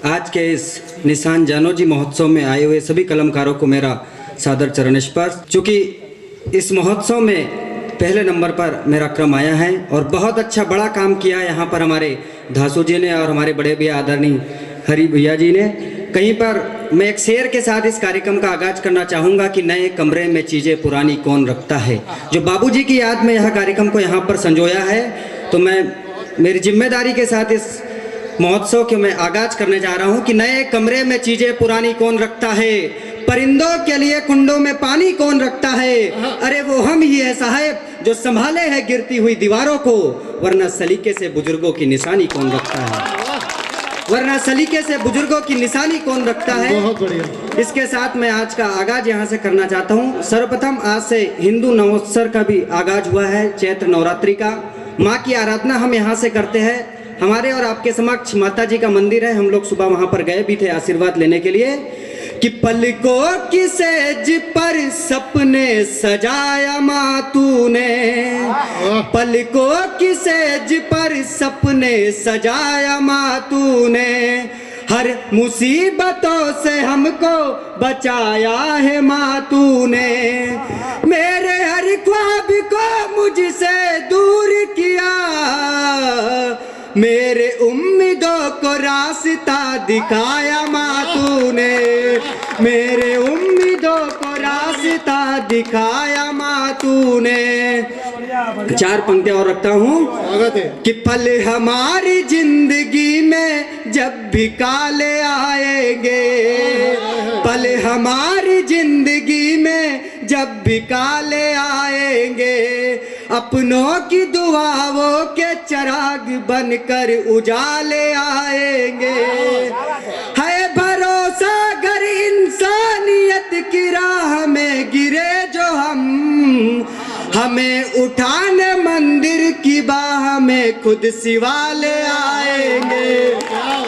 आज के इस निशान जानोजी महोत्सव में आए हुए सभी कलमकारों को मेरा सादर चरण स्पर्श। चूँकि इस महोत्सव में पहले नंबर पर मेरा क्रम आया है और बहुत अच्छा बड़ा काम किया यहाँ पर हमारे धासू जी ने और हमारे बड़े भैया आदरणीय हरि भैया जी ने। कहीं पर मैं एक शेर के साथ इस कार्यक्रम का आगाज करना चाहूँगा कि नए कमरे में चीज़ें पुरानी कौन रखता है। जो बाबूजी की याद में यह कार्यक्रम को यहाँ पर संजोया है, तो मैं मेरी जिम्मेदारी के साथ इस महोत्सव के मैं आगाज करने जा रहा हूँ कि नए कमरे में चीज़ें पुरानी कौन रखता है, परिंदों के लिए कुंडों में पानी कौन रखता है। अरे वो हम ही है साहब जो संभाले है गिरती हुई दीवारों को, वरना सलीके से बुजुर्गों की निशानी कौन रखता है, वरना सलीके से बुजुर्गों की निशानी कौन रखता है। बहुत बढ़िया। इसके साथ मैं आज का आगाज यहाँ से करना चाहता हूँ। सर्वप्रथम आज से हिंदू नवोत्सव का भी आगाज हुआ है, चैत्र नवरात्रि का। माँ की आराधना हम यहाँ से करते हैं। हमारे और आपके समक्ष माता जी का मंदिर है, हम लोग सुबह वहाँ पर गए भी थे आशीर्वाद लेने के लिए। कि पलकों की सेज पर सपने सजाया माँ तूने, पलकों की सेज पर सपने सजाया माँ तूने, हर मुसीबतों से हमको बचाया है माँ तूने, मेरे हर ख्वाब को मुझसे दूर किया, मेरे उम्मीदों को रास्ता दिखाया माँ तूने, मेरे उम्मीदों को रास्ता दिखाया माँ तूने। चार पंक्तियां और रखता हूँ कि पल हमारी जिंदगी में जब भी काले आएंगे, पल हमारी जिंदगी में जब भी काले आएंगे, अपनों की दुआओं के चिराग बनकर उजाले आएंगे। है भरोसा अगर इंसानियत की राह में गिरे जो हम, हमें उठाने मंदिर की बाह में खुद सिवाले आएंगे,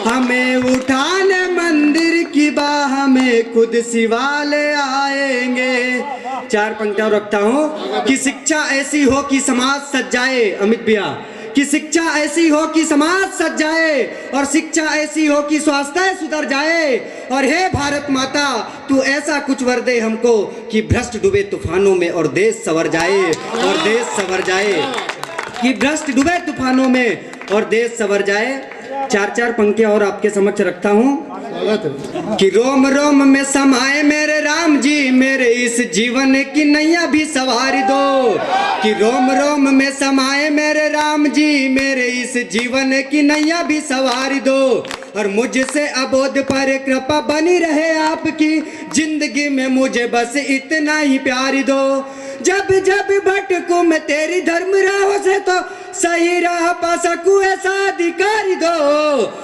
हमें उठाने मंदिर की बाह में खुद सिवाले आएंगे। चार पंक्तियां रखता हूँ कि शिक्षा ऐसी हो कि समाज सज जाए, अमित भैया, कि शिक्षा ऐसी हो कि समाज सज जाए, और शिक्षा ऐसी हो कि स्वास्थ्य सुधर जाए, और हे भारत माता तू ऐसा कुछ वर दे हमको कि भ्रष्ट डूबे तूफानों में और देश संवर जाए, और देश संवर जाए, कि भ्रष्ट डूबे तूफानों में और देश संवर जाए। चार चार पंक्तियां और आपके समक्ष रखता हूँ कि रोम रोम में समाए मेरे राम जी, मेरे इस जीवन की नैया भी सवारी दो, कि रोम रोम में समाए मेरे राम जी, मेरे इस जीवन की नैया भी सवारी दो, और मुझसे अबोध पर कृपा बनी रहे आपकी, जिंदगी में मुझे बस इतना ही प्यार दो, जब जब भटकूं मैं तेरी धर्म राह से तो सही राह पा सकूं ऐसा अधिकारी दो,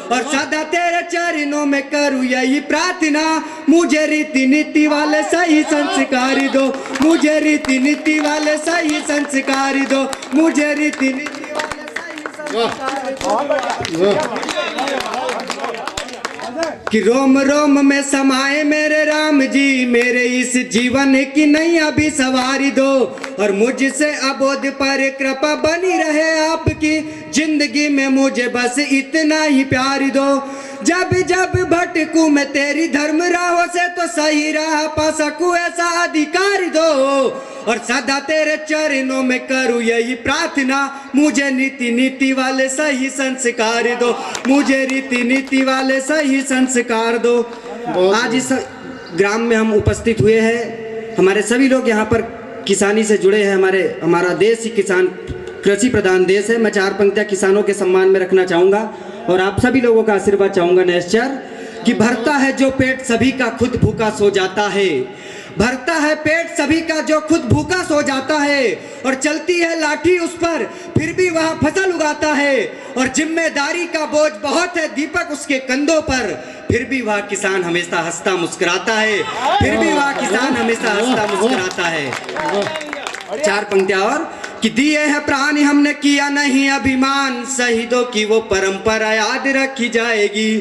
और सदा तेरे चरणों में करूं यही प्रार्थना, मुझे रीति नीति वाले सही संस्कार दो, मुझे रीति नीति वाले सही संस्कार दो, मुझे रीति नीति वाले सही संस्कार दो, कि रोम रोम में समाए मेरे राम जी, मेरे इस जीवन की नैया भी सवारी दो, और मुझसे अबोध पर कृपा बनी रहे आपकी, जिंदगी में मुझे बस इतना ही प्यार दो, जब जब भटकूं मैं तेरी धर्म राहों से तो सही राह पा सकूं ऐसा अधिकार दो, और सदा तेरे चरणों में करूं यही प्रार्थना, मुझे रीति नीति वाले सही संस्कार दो, मुझे रीति नीति वाले सही संस्कार दो। आज इस ग्राम में हम उपस्थित हुए हैं, हमारे सभी लोग यहाँ पर किसानी से जुड़े हैं। हमारा देश ही किसान कृषि प्रधान देश है। मैं चार पंक्तियाँ किसानों के सम्मान में रखना चाहूँगा और आप सभी लोगों का आशीर्वाद चाहूँगा नेश्चर, कि भरता है जो पेट सभी का खुद भूखा सो जाता है, भरता है पेट सभी का जो खुद भूखा सो जाता है, और चलती है लाठी उस पर फिर भी वह फसल उगाता है, और जिम्मेदारी का बोझ बहुत है दीपक उसके कंधों पर, फिर भी वह किसान हमेशा हंसता मुस्कुराता है, फिर भी वह किसान हमेशा हंसता मुस्कुराता है। चार पंक्तियां और कि दिए है प्राण हमने किया नहीं अभिमान, शहीदों की वो परंपरा याद रखी जाएगी,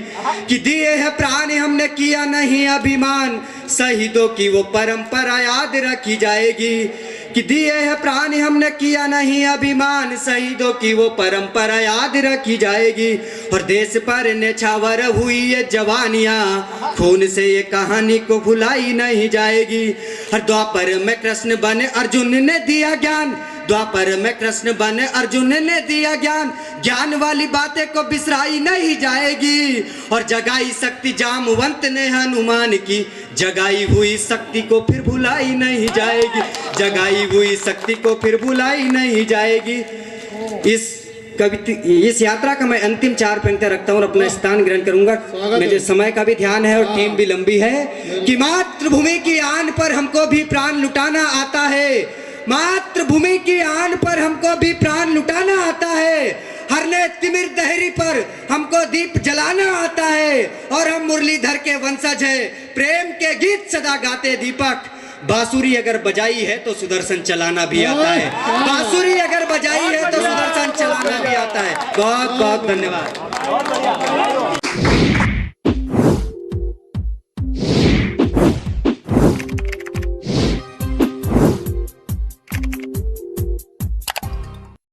कि दिए है प्राण हमने किया नहीं अभिमान, शहीदों की वो परंपरा याद रखी जाएगी, कि दिए है प्राण हमने किया नहीं अभिमान, शहीदों की वो परंपरा याद रखी जाएगी। और देश पर नेछावर हुई ये जवानियाँ, खून से ये कहानी को भुलाई नहीं जाएगी। और द्वापर में कृष्ण बने अर्जुन ने दिया ज्ञान, द्वापर में कृष्ण बने अर्जुन ने दिया ज्ञान, ज्ञान वाली बातें को बिसराई नहीं जाएगी। और जगाई शक्ति जामवंत ने हनुमान की, जगाई हुई शक्ति को फिर भुलाई नहीं जाएगी, जगाई हुई शक्ति को फिर भुलाई नहीं जाएगी। इस यात्रा का मैं अंतिम 4 पंक्तियां रखता हूँ और अपना स्थान ग्रहण करूंगा। मुझे समय का भी ध्यान है और टीम भी लंबी है। कि मातृभूमि की आन पर हमको भी प्राण लुटाना आता है, मातृभूमि की आन पर हमको भी प्राण लुटाना आता है। हरने तिमिर दहरी पर हमको दीप जलाना आता है। और हम मुरलीधर के वंशज है, प्रेम के गीत सदा गाते दीपक। बांसुरी अगर बजाई है तो सुदर्शन चलाना भी आता है, बांसुरी अगर बजाई है तो सुदर्शन चलाना भी आता है। बहुत बहुत धन्यवाद।